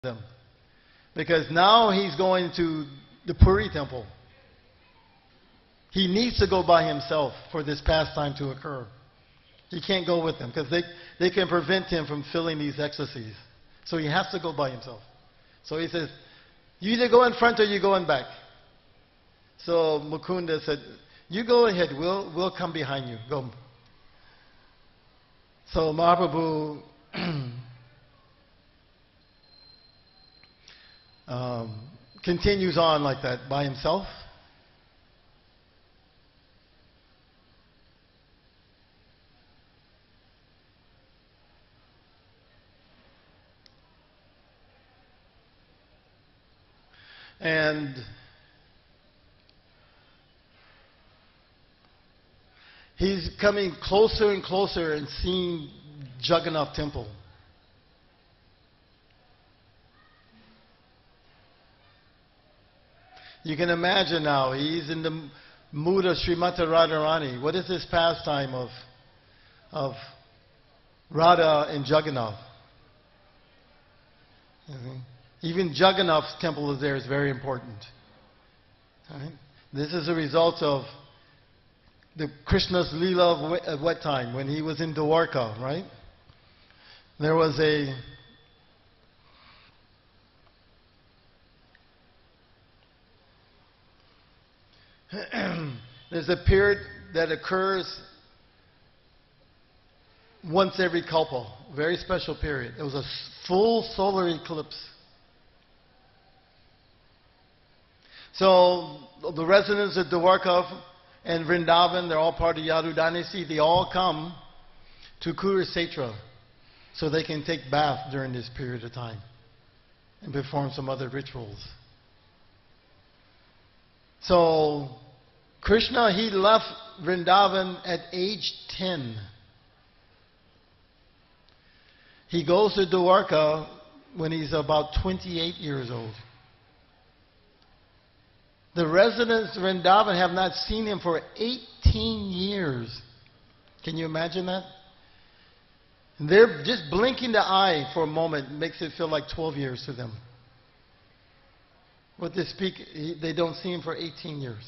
them. Because now he's going to the Puri temple. He needs to go by himself for this pastime to occur. He can't go with them because they can prevent him from filling these ecstasies. So he has to go by himself. So he says, you either go in front or you go in back. So Mukunda said, you go ahead, we'll come behind you. Go. So Mahaprabhu continues on like that by himself. And he's coming closer and closer and seeing Jagannath temple. You can imagine now, he's in the mood of Srimati Radharani. What is this pastime of Radha and Jagannath? Even Jagannath's temple is there is very important. Right? This is a result of the Krishna's Leela at what time? When he was in Dwarka, right? There was there's a period that occurs once every kalpa, very special period. It was a full solar eclipse. So the residents of Dwarka and Vrindavan, they're all part of Yadu dynasty, they all come to Kurukshetra so they can take bath during this period of time and perform some other rituals. So Krishna, he left Vrindavan at age 10. He goes to Dwarka when he's about 28 years old. The residents of Vrindavan have not seen him for 18 years. Can you imagine that? They're just blinking the eye for a moment makes it feel like 12 years to them. What they speak, they don't see him for 18 years.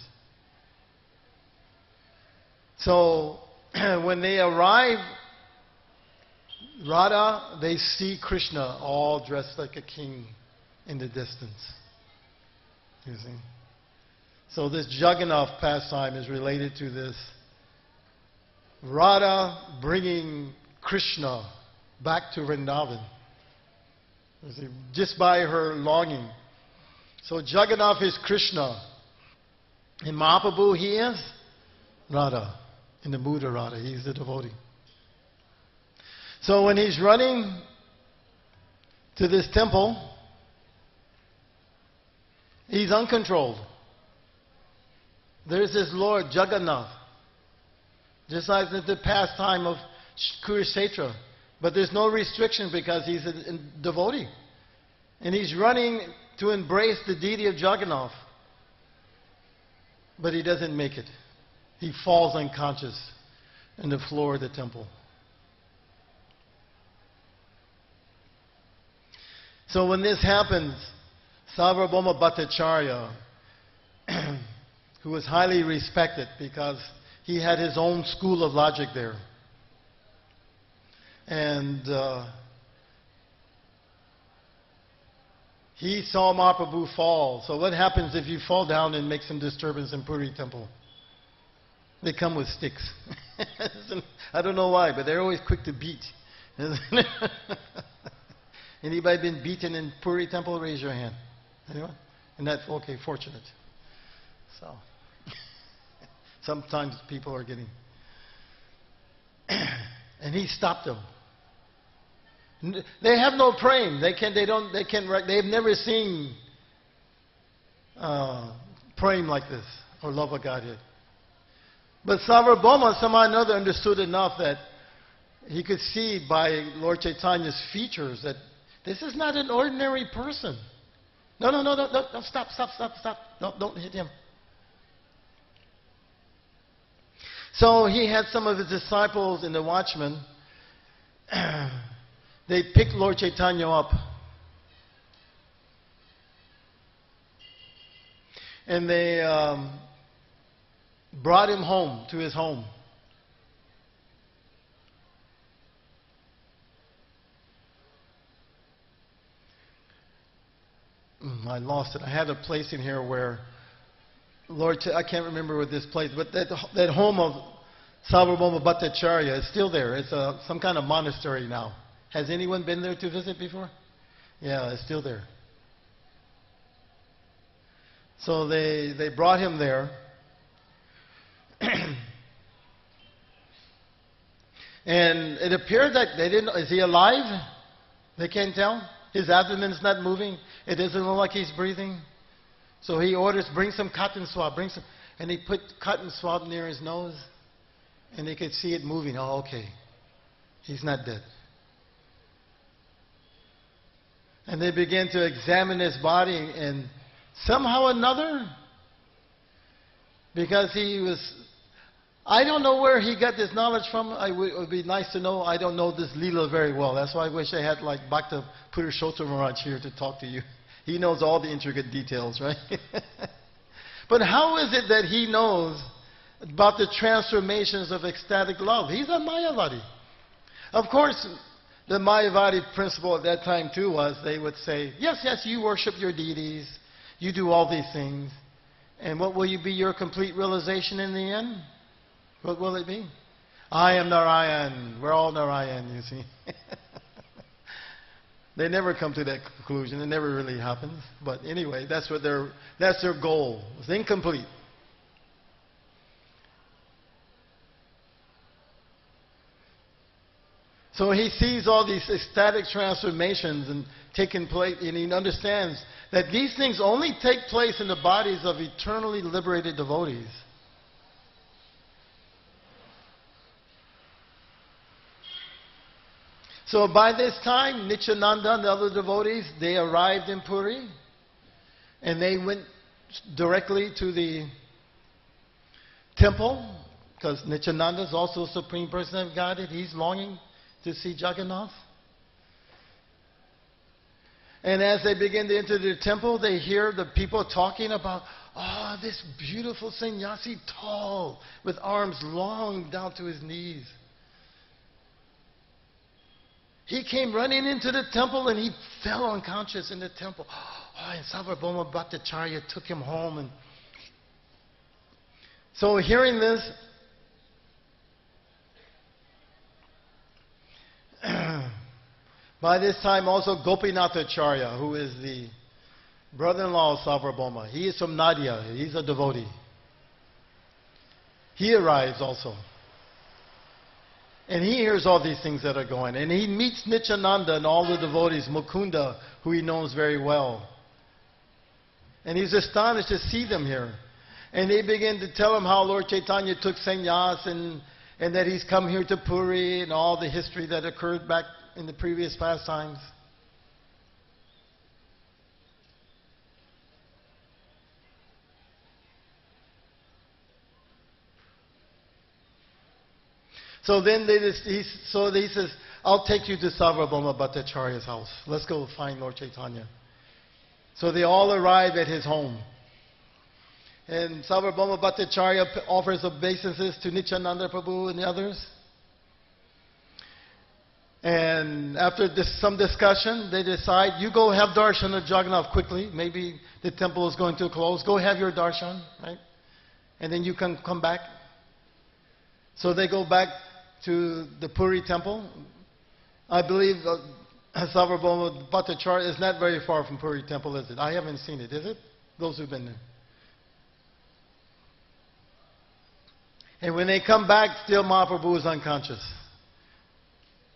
So when they arrive, Radha, they see Krishna all dressed like a king in the distance. You see? So this Jagannath pastime is related to this. Radha bringing Krishna back to Vrindavan. You see, just by her longing. So Jagannath is Krishna. In Mahaprabhu, he is Radha. In the mood of Radha, he's the devotee. So when he's running to this temple, he's uncontrolled. There's this Lord Jagannath, just like the pastime of Kurukshetra. But there's no restriction because he's a devotee. And he's running to embrace the deity of Jagannath. But he doesn't make it. He falls unconscious on the floor of the temple. So when this happens, Sarvabhauma Bhattacharya, who was highly respected because he had his own school of logic there. And he saw Mahaprabhu fall. So what happens if you fall down and make some disturbance in Puri temple? They come with sticks. I don't know why, but they're always quick to beat. Anybody been beaten in Puri temple? Raise your hand. Anyone? And that's okay, fortunate. So sometimes people are getting and he stopped them. They have no prem. They've never seen prem like this or love of Godhead. But Sarvabhauma somehow or another understood enough that he could see by Lord Chaitanya's features that this is not an ordinary person. No, stop. No, don't hit him. So he had some of his disciples and the watchmen. They picked Lord Chaitanya up And they brought him home to his home. I lost it. I had a place in here where, Lord, I can't remember what this place, but that home of Sarvabhauma Bhattacharya is still there. It's some kind of monastery now. Has anyone been there to visit before? Yeah, it's still there. So they brought him there. And it appeared that they didn't. Is he alive? They can't tell. His abdomen's not moving. It doesn't look like he's breathing. So he orders, bring some cotton swab, and he put cotton swab near his nose, and they could see it moving. Oh, okay. He's not dead. And they began to examine his body, and somehow or another, because he was, I don't know where he got this knowledge from. It would be nice to know. I don't know this Leela very well. That's why I wish I had like Bhakta Purushottam Maharaj here to talk to you. He knows all the intricate details, right? But how is it that he knows about the transformations of ecstatic love? He's a Mayavadi. Of course, the Mayavadi principle at that time too was they would say, yes, yes, you worship your deities. You do all these things. And what will you be your complete realization in the end? What will it be? I am Narayan. We're all Narayan, you see. They never come to that conclusion. It never really happens. But anyway, that's their goal. It's incomplete. So he sees all these ecstatic transformations and taking place, and he understands that these things only take place in the bodies of eternally liberated devotees. So by this time, Nityananda and the other devotees, they arrived in Puri, and they went directly to the temple, because Nityananda is also Supreme Person of Godhead. He's longing to see Jagannath. And as they begin to enter the temple, they hear the people talking about, oh, this beautiful sannyasi, tall, with arms long down to his knees. He came running into the temple and he fell unconscious in the temple. Oh, and Sarvabhauma Bhattacharya took him home. And so hearing this, by this time also Gopinathacharya, who is the brother-in-law of Sarvabhauma, he is from Nadia. He's a devotee. He arrives also. And he hears all these things that are going. And he meets Nityananda and all the devotees, Mukunda, who he knows very well. And he's astonished to see them here. And they begin to tell him how Lord Chaitanya took sannyas and that he's come here to Puri and all the history that occurred back in the previous pastimes. So then he says, I'll take you to Sarvabhauma Bhattacharya's house. Let's go find Lord Chaitanya. So they all arrive at his home. And Sarvabhauma Bhattacharya offers obeisances to Nityananda Prabhu and the others. And after some discussion, they decide, you go have darshan of Jagannath quickly. Maybe the temple is going to close. Go have your darshan, right? And then you can come back. So they go back to the Puri temple. I believe Sarvabhauma Bhattacharya is not very far from Puri temple, is it? I haven't seen it, is it? Those who've been there. And when they come back, still Mahaprabhu is unconscious.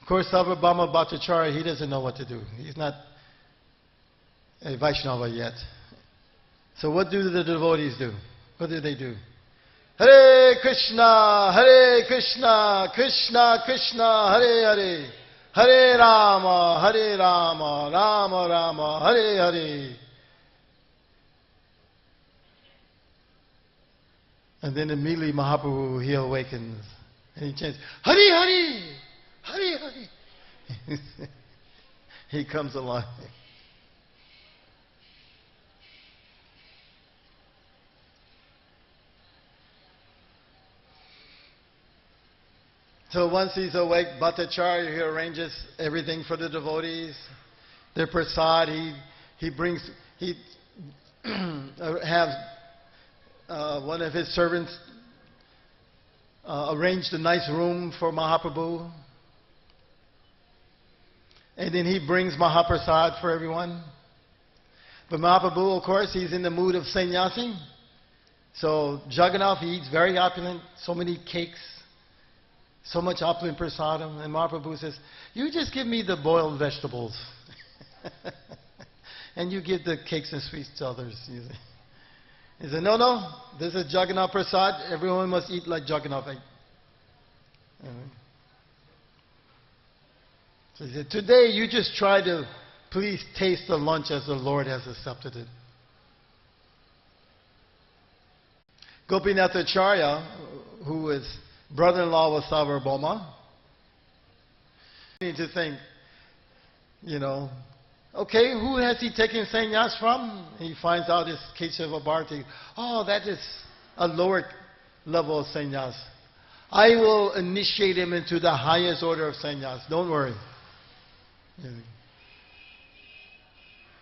Of course, Sarvabhauma Bhattacharya, he doesn't know what to do. He's not a Vaishnava yet. So what do the devotees do? What do they do? Hare Krishna, Krishna Krishna, Hare Hare, Hare Rama, Rama Rama, Hare Hare. And then immediately Mahaprabhu, he awakens. And he chants, Hare Hare, Hare Hare. He comes alive. So once he's awake, Bhattacharya, he arranges everything for the devotees. Their prasad, he has one of his servants arranged a nice room for Mahaprabhu. And then he brings Mahaprasad for everyone. But Mahaprabhu, of course, he's in the mood of sannyasi. So Jagannath, he eats very opulent, so many cakes, so much opulent prasadam. And Mahaprabhu says, you just give me the boiled vegetables. And you give the cakes and sweets to others. He said, no, this is Jagannath Prasad. Everyone must eat like Jagannath ate. So he said, today you just try to please taste the lunch as the Lord has accepted it. Gopinathacharya, who is brother-in-law of Sarvabhauma, you need to think, okay, who has he taken sannyas from? He finds out it's Keshava Bharati. Oh, that is a lower level of sannyas. I will initiate him into the highest order of sannyas. Don't worry.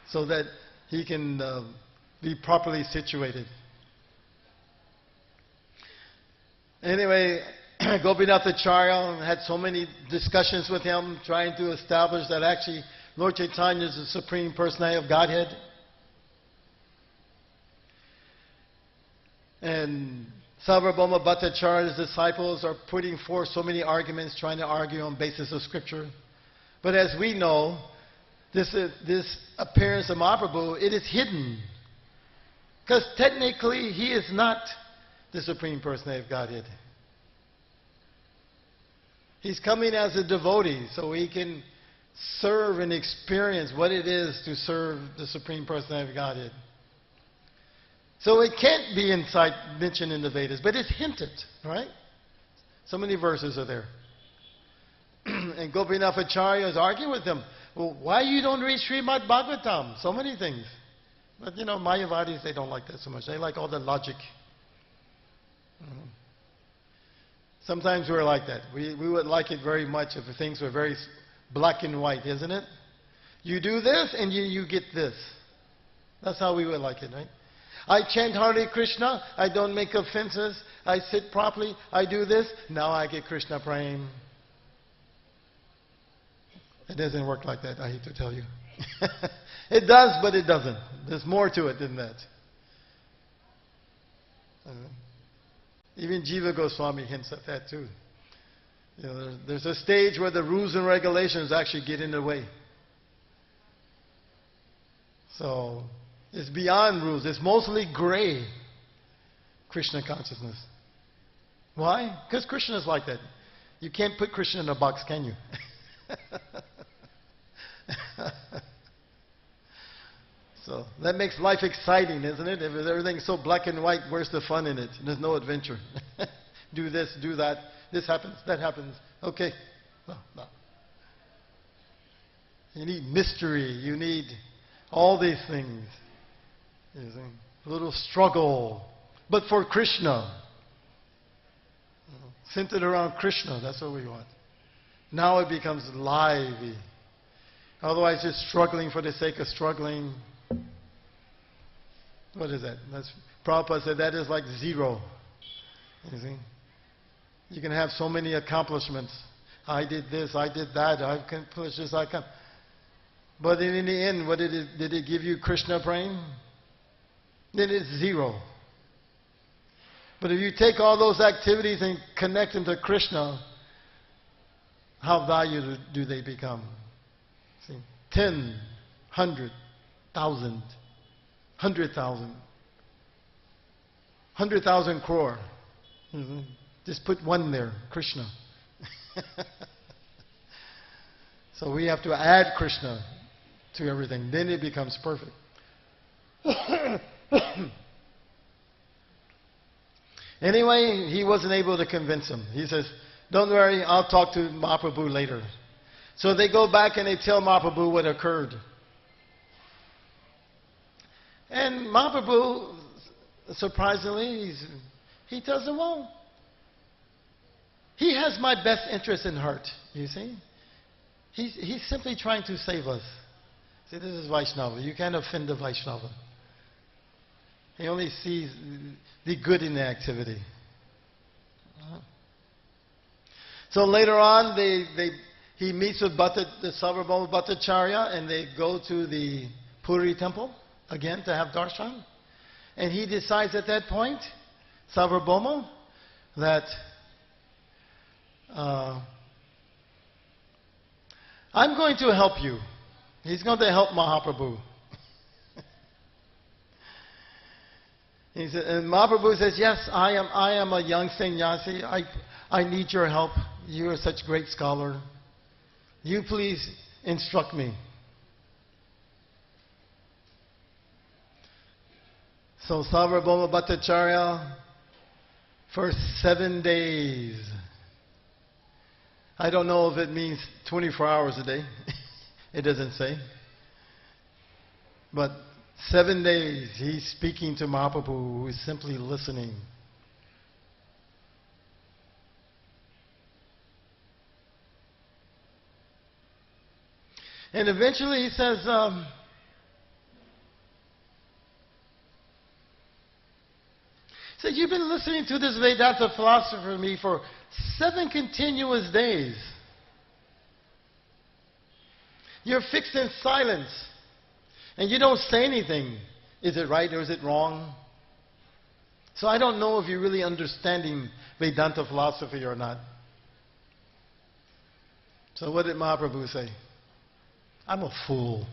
So that he can be properly situated. Anyway, Gopinathacharya had so many discussions with him, trying to establish that actually Lord Chaitanya is the Supreme Personality of Godhead. And Sarvabhauma Bhattacharya's disciples are putting forth so many arguments, trying to argue on basis of Scripture. But as we know, this appearance of Mahaprabhu, it is hidden. Because technically, he is not the Supreme Personality of Godhead. He's coming as a devotee, so he can serve and experience what it is to serve the Supreme Personality of Godhead. So it can't be mentioned in the Vedas, but it's hinted, right? So many verses are there. And Gopinathacharya is arguing with them. Well, why you don't read Srimad Bhagavatam? So many things. But Mayavadis, they don't like that so much. They like all the logic. Sometimes we're like that. We would like it very much if things were very black and white, isn't it? You do this and you get this. That's how we would like it, right? I chant Hare Krishna, I don't make offenses, I sit properly, I do this, now I get Krishna praying. It doesn't work like that, I hate to tell you. It does, but it doesn't. There's more to it than that. Even Jiva Goswami hints at that too. There's a stage where the rules and regulations actually get in the way. So, it's beyond rules. It's mostly gray Krishna consciousness. Why? Because Krishna is like that. You can't put Krishna in a box, can you? So that makes life exciting, isn't it? If everything's so black and white, where's the fun in it? There's no adventure. Do this, do that. This happens, that happens. Okay. No. You need mystery. You need all these things. You see? A little struggle. But for Krishna. Centered around Krishna. That's what we want. Now it becomes lively. Otherwise, just struggling for the sake of struggling. What is that? Prabhupada said that is like zero. You see? You can have so many accomplishments. I did this, I did that, I accomplished this, I can. But in the end, what did it give you Krishna praying? Then it's zero. But if you take all those activities and connect them to Krishna, how valuable do they become? See? 10, 100, 1,000, 100,000, 100,000 crore. Mm-hmm. Just put one there, Krishna. So we have to add Krishna to everything. Then it becomes perfect. Anyway, he wasn't able to convince him. He says, don't worry, I'll talk to Mahaprabhu later. So they go back and they tell Mahaprabhu what occurred. And Mahaprabhu, surprisingly, he tells them, well, he has my best interest in heart, you see. He's simply trying to save us. See, this is Vaishnava. You can't offend the Vaishnava. He only sees the good in the activity. So later on, he meets with the Sarvabhauma Bhattacharya, and they go to the Puri temple again to have darshan. And he decides at that point, Sarvabhauma, that I'm going to help you. He's going to help Mahaprabhu. And Mahaprabhu says, yes, I am a young sannyasi. I need your help. You are such a great scholar. You please instruct me. So Sarvabhauma Bhattacharya, for 7 days. I don't know if it means 24 hours a day. It doesn't say. But 7 days he's speaking to Mahaprabhu, who is simply listening. And eventually he says, you've been listening to this Vedanta philosophy for me for 7 continuous days. You're fixed in silence. And you don't say anything. Is it right or is it wrong? So I don't know if you're really understanding Vedanta philosophy or not. So what did Mahaprabhu say? I'm a fool.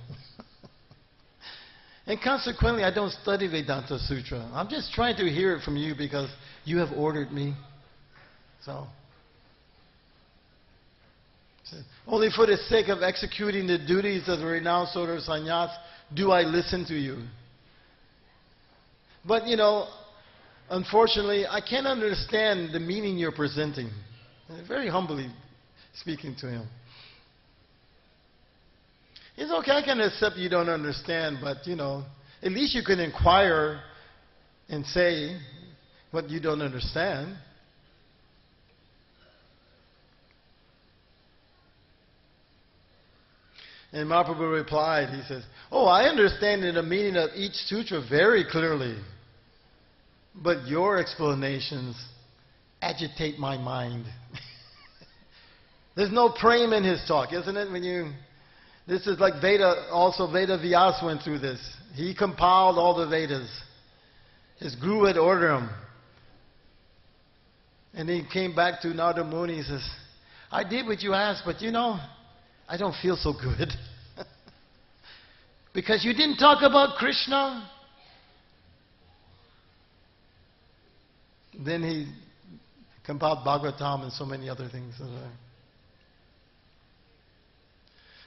And consequently, I don't study Vedanta Sutra. I'm just trying to hear it from you because you have ordered me. So, only for the sake of executing the duties of the renounced order of sannyas do I listen to you. But, unfortunately, I can't understand the meaning you're presenting. Very humbly speaking to him. It's okay, I can accept you don't understand, but, at least you can inquire and say what you don't understand. And Mahaprabhu replied, he says, I understand the meaning of each sutra very clearly, but your explanations agitate my mind. There's no prema in his talk, isn't it? This is like Veda, also Veda Vyas went through this. He compiled all the Vedas. His guru had ordered him. And he came back to Narada Muni and says, I did what you asked, but I don't feel so good. Because you didn't talk about Krishna. Then he compiled Bhagavatam and so many other things.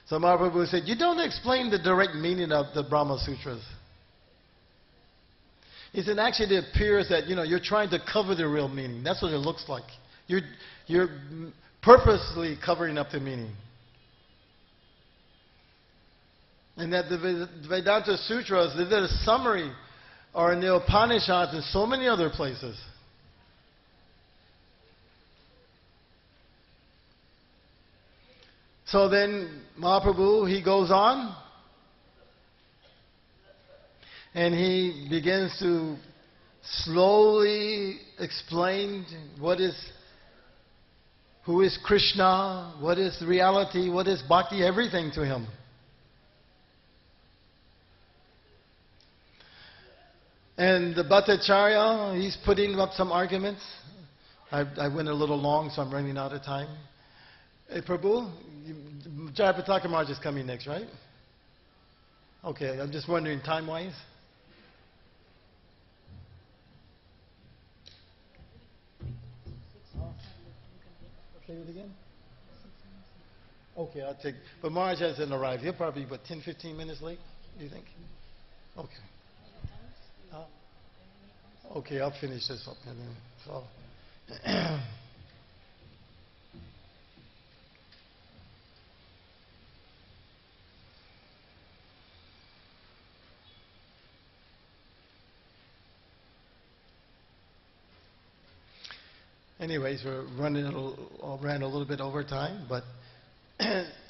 So Mahaprabhu said, you don't explain the direct meaning of the Brahma Sutras. He said, actually it appears that, you're trying to cover the real meaning. That's what it looks like. You're purposely covering up the meaning. And that the Vedanta Sutras, they're a summary, are in the Upanishads and so many other places. So then Mahaprabhu, he goes on and he begins to slowly explain who is Krishna, what is reality, what is bhakti, everything to him. And the Bhattacharya, he's putting up some arguments. I went a little long, so I'm running out of time. Hey, Prabhu, Jayapataka Maharaj is coming next, right? Okay, I'm just wondering time-wise. Say it again? Okay, I'll take... But Maharaj hasn't arrived. He'll probably be, 10, 15 minutes late, do you think? Okay. Okay, I'll finish this up. And then, so. Anyways, we're ran a little bit over time, but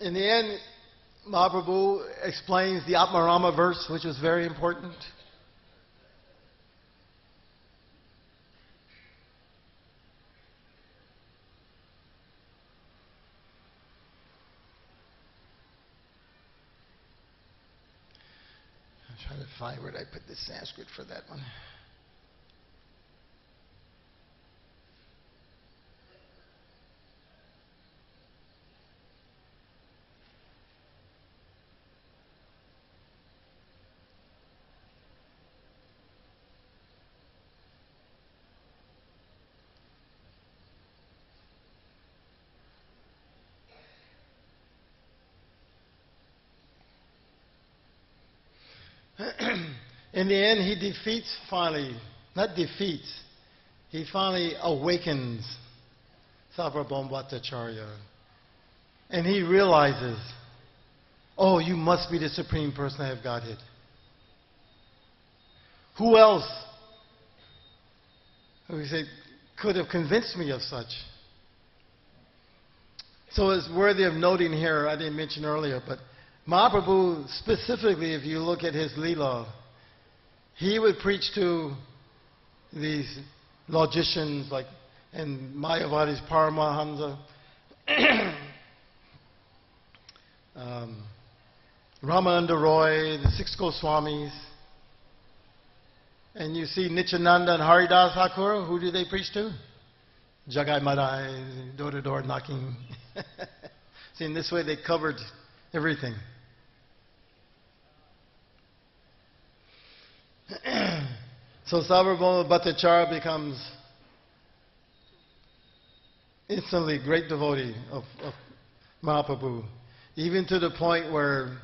in the end, Mahaprabhu explains the Atmarama verse, which is very important. I'm trying to find where did I put the Sanskrit for that one. In the end, he finally awakens Sarvabhauma Bhattacharya. And he realizes, oh, you must be the Supreme Personality of Godhead. Who else, we say, could have convinced me of such? So it's worthy of noting here, I didn't mention earlier, but Mahaprabhu, specifically, if you look at his Leela, he would preach to these logicians like in Mayavadi's Paramahamsa, Ramananda Roy, the six Goswamis, and you see Nityananda and Haridas Thakur, who do they preach to? Jagai Madai, door to door knocking. See, in this way they covered everything. So Sarvabhauma Bhattacharya becomes instantly great devotee of Mahaprabhu, even to the point where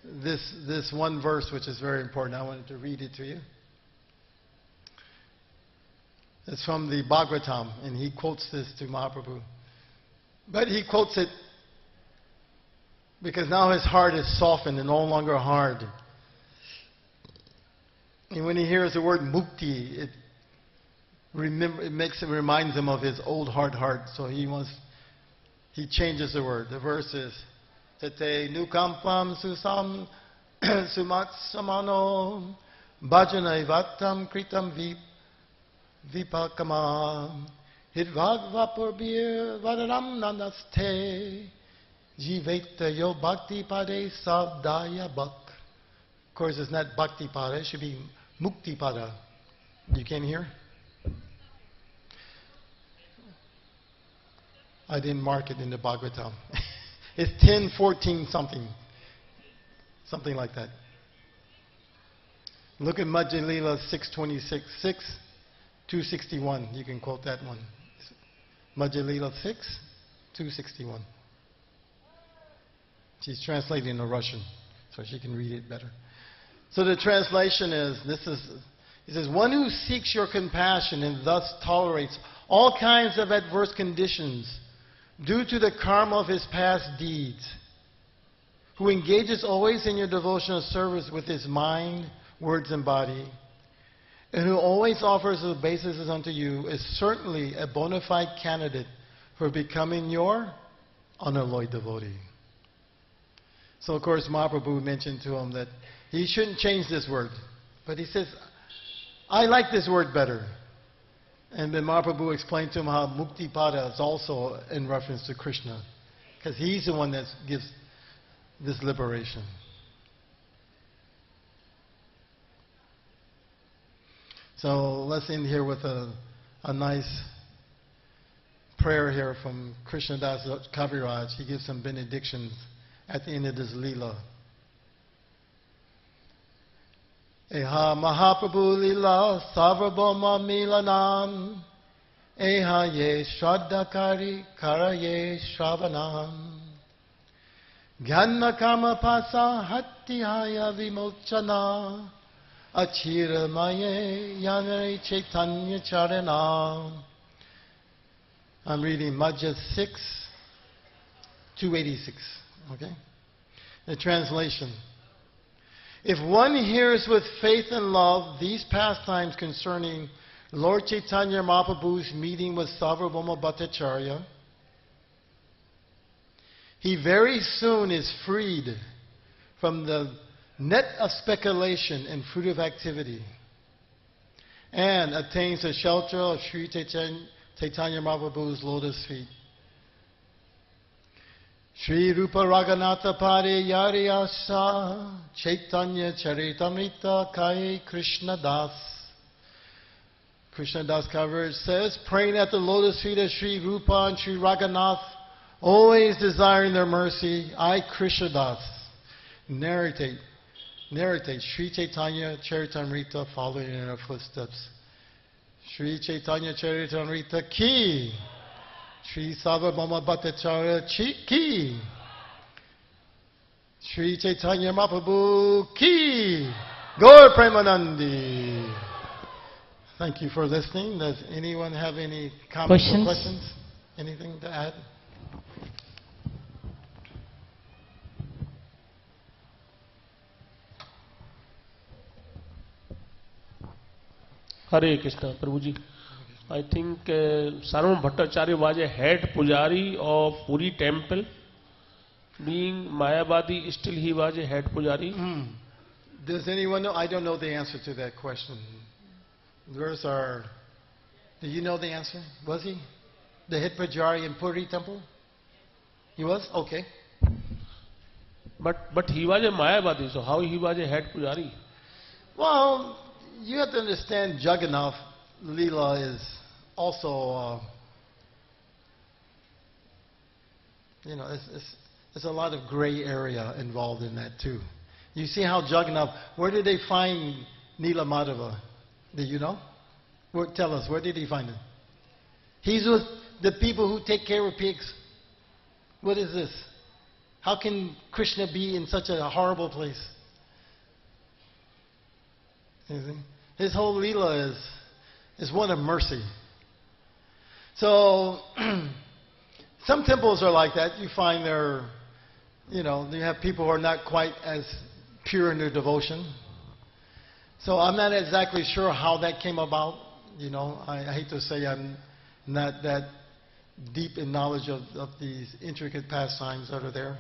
this one verse, which is very important, I wanted to read it to you. It's from the Bhagavatam, and he quotes this to Mahaprabhu. But he quotes it because now his heart is softened and no longer hard. And when he hears the word mukti, it reminds him of his old hard heart. So he changes the word. The verse is, Tate nukampam susam sumatsamano bhajanaivatam kritam vipakama hidvagvapurbir vadanam nanaste jiveta yo bhakti pade savdaya bhak. Of course, it's not bhakti pada, it should be mukti pada. You can't hear? I didn't mark it in the Bhagavatam. It's 10:14 something like that. Look at Madhya Lila 6:26, 261. You can quote that one. Madhya Lila 261. She's translating in Russian, so she can read it better. So the translation is, he says, one who seeks your compassion and thus tolerates all kinds of adverse conditions due to the karma of his past deeds, who engages always in your devotional service with his mind, words, and body, and who always offers obeisances unto you, is certainly a bona fide candidate for becoming your unalloyed devotee. So, of course, Mahaprabhu mentioned to him that he shouldn't change this word. But he says, I like this word better. And then Mahaprabhu explained to him how mukti pada is also in reference to Krishna, because he's the one that gives this liberation. So let's end here with a nice prayer here from Krishnadas Kaviraj. He gives some benedictions at the end of this Leela. Eha Mahaprabhu Lila Sarvabhauma Milanam Eha Ye Shraddhakari Karaye Shravanam Gyanna Kama Pasa Hattihaya Vimochana Achira Maye Yanari Chaitanya Charana. I'm reading Madhya 6, 286. Okay? The translation. If one hears with faith and love these pastimes concerning Lord Chaitanya Mahaprabhu's meeting with Sarvabhauma Bhattacharya, he very soon is freed from the net of speculation and fruitive activity and attains the shelter of Sri Chaitanya Mahaprabhu's lotus feet. Sri Rupa Raghunatha Pare Yariyasa Chaitanya Charitamrita Kai Krishna Das. Krishna Das Kaviraj says, praying at the lotus feet of Sri Rupa and Sri Raghunath, always desiring their mercy, I Krishna Das narrate Sri Chaitanya Charitamrita following in our footsteps. Sri Chaitanya Charitamrita ki, Sri Sarvabhauma Bhattacharya ki, Sri Chaitanya Mahaprabhu ki, Gaur Premanandi. Thank you for listening. Does anyone have any comments or questions? Anything to add? Hare Krishna, Prabhuji. I think Sarvam Bhattacharya was a head pujari of Puri temple. Being Mayavadi, still he was a head pujari. Does anyone know? I don't know the answer to that question. Where's our... Do you know the answer? Was he the head pujari in Puri temple? He was? Okay. But he was a Mayavadi, so how he was a head pujari? Well, you have to understand Jagannath Leela is also, there's a lot of gray area involved in that too. You see how Jagannath, where did they find Neela Madhava? Do you know? Tell us, where did he find him? He's with the people who take care of pigs. What is this? How can Krishna be in such a horrible place? His whole Leela is one of mercy. So, some temples are like that. You find you have people who are not quite as pure in their devotion. So I'm not exactly sure how that came about. I hate to say I'm not that deep in knowledge of these intricate pastimes that are there.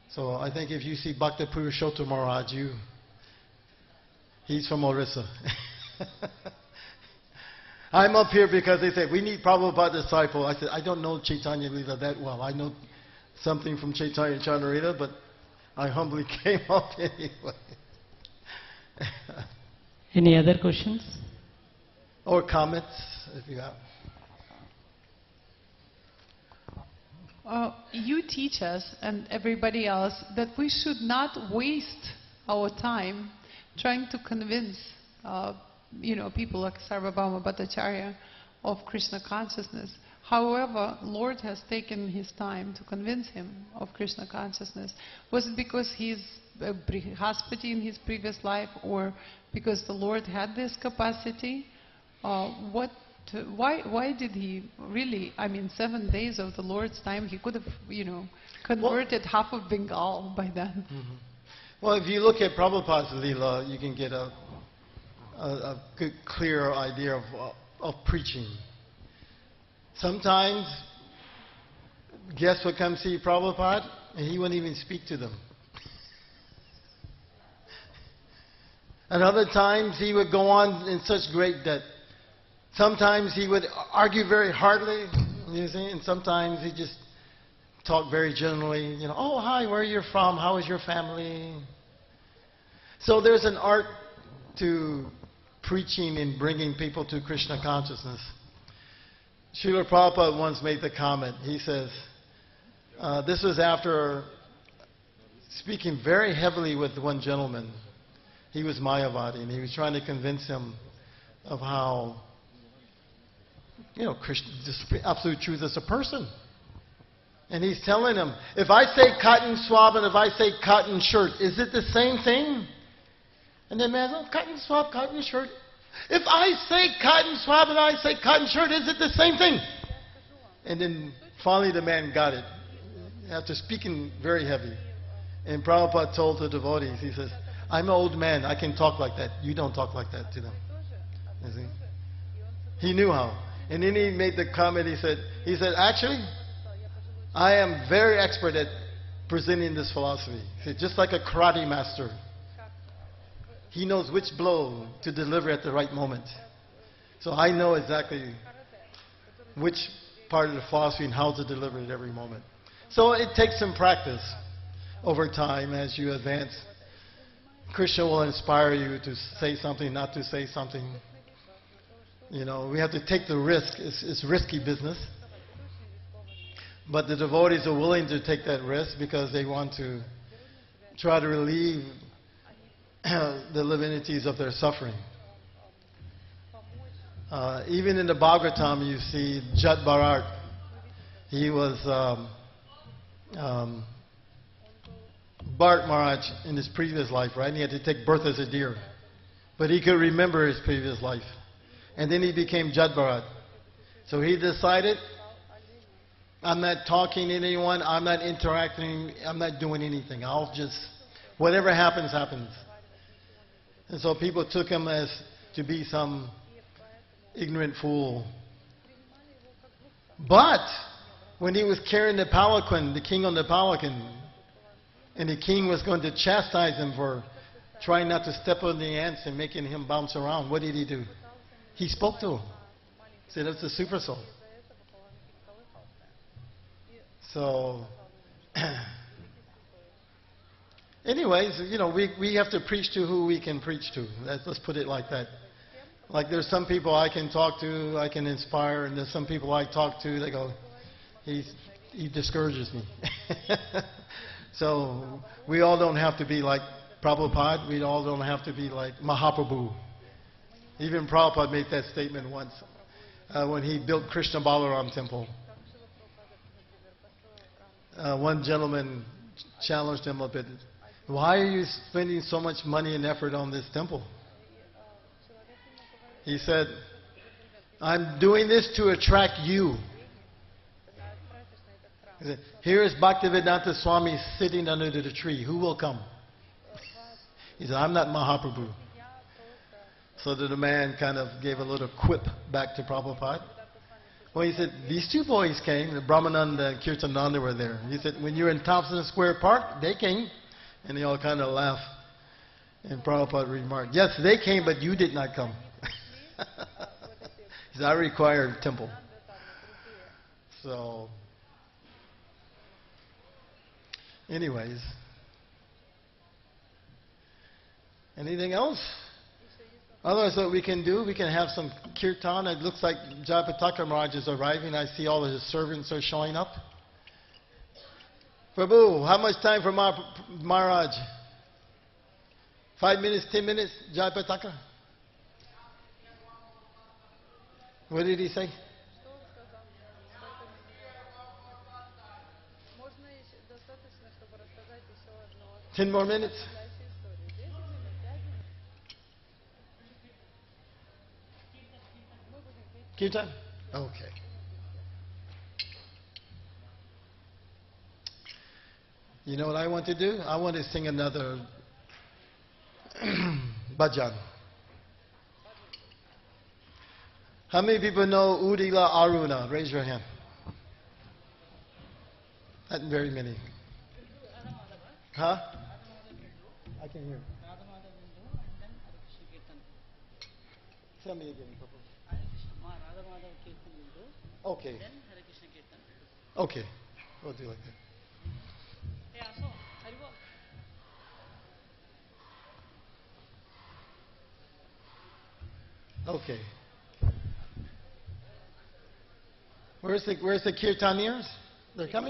So I think if you see Bhakta Purushottam Maharaj, he's from Orissa. I'm up here because they say, we need Prabhupada disciple. I said, I don't know Chaitanya Leela that well. I know something from Chaitanya Chandarita, but I humbly came up anyway. Any other questions? Or comments, if you have. You teach us and everybody else that we should not waste our time trying to convince people like Sarvabhauma Bhattacharya of Krishna consciousness. However, Lord has taken his time to convince him of Krishna consciousness. Was it because he's a Brihaspati in his previous life, or because the Lord had this capacity? Why did he really, 7 days of the Lord's time, he could have, converted half of Bengal by then. Mm-hmm. Well, if you look at Prabhupada's Leela, you can get a good, clear idea of preaching. Sometimes guests would come see Prabhupada, and he wouldn't even speak to them. And other times he would go on in such great depth. Sometimes he would argue very hardly, you see, and sometimes he just talked very generally, oh, hi, where are you from? How is your family? So there's an art to preaching and bringing people to Krishna consciousness. Srila Prabhupada once made the comment. He says, this was after speaking very heavily with one gentleman. He was Mayavadi, and he was trying to convince him of how, Krishna, the absolute truth is a person. And he's telling him, if I say cotton swab and if I say cotton shirt, is it the same thing? And the man, cotton swab, cotton shirt. If I say cotton swab and I say cotton shirt, is it the same thing? And then finally the man got it, after speaking very heavy. And Prabhupada told the devotees, he says, I'm an old man, I can talk like that. You don't talk like that to them. You see? He knew how. And then he made the comment, he said, actually, I am very expert at presenting this philosophy. He said, just like a karate master. He knows which blow to deliver at the right moment. So I know exactly which part of the philosophy and how to deliver it at every moment. So it takes some practice over time as you advance. Krishna will inspire you to say something, not to say something. You know, we have to take the risk. It's risky business. But the devotees are willing to take that risk because they want to try to relieve the divinities of their suffering. Even in the Bhagavatam, you see Jat Bharat. He was Bharat Maharaj in his previous life, right? And he had to take birth as a deer. But he could remember his previous life. And then he became Jat Bharat. So he decided, I'm not talking to anyone, I'm not interacting, I'm not doing anything. I'll just, whatever happens, happens. And so people took him as to be some ignorant fool. But when he was carrying the palanquin, the king on the palanquin, and the king was going to chastise him for trying not to step on the ants and making him bounce around, what did he do? He spoke to him. He said, that's the super soul. So, anyways, you know, we have to preach to who we can preach to. Let's put it like that. Like there's some people I can talk to, I can inspire, and there's some people I talk to, they go, he discourages me. So we all don't have to be like Prabhupada. We all don't have to be like Mahaprabhu. Even Prabhupada made that statement once when he built Krishna Balaram temple. One gentleman challenged him a bit. Why are you spending so much money and effort on this temple? He said, I'm doing this to attract you. He said, here is Bhaktivedanta Swami sitting under the tree. Who will come? He said, I'm not Mahaprabhu. So the man kind of gave a little quip back to Prabhupada. Well, he said, these two boys came. The Brahmananda and Kirtananda were there. He said, when you were in Thompson Square Park, they came. And they all kind of laughed. And Prabhupada remarked, yes, they came, but you did not come. He said, I require a temple. So, anyways. Anything else? Otherwise, what we can do, we can have some kirtan. It looks like Jayapataka Maharaj is arriving. I see all of his servants are showing up. Prabhu, how much time for Maharaj? 5 minutes, 10 minutes, Jayapataka? What did he say? 10 more minutes? Kirtan? Okay. You know what I want to do? I want to sing another bhajan. How many people know Udila Aruna? Raise your hand. Not very many. Huh? I can hear. Tell me again, Papa. Okay. Okay. We'll do like that. Okay. Where's the kirtaniers? They're coming?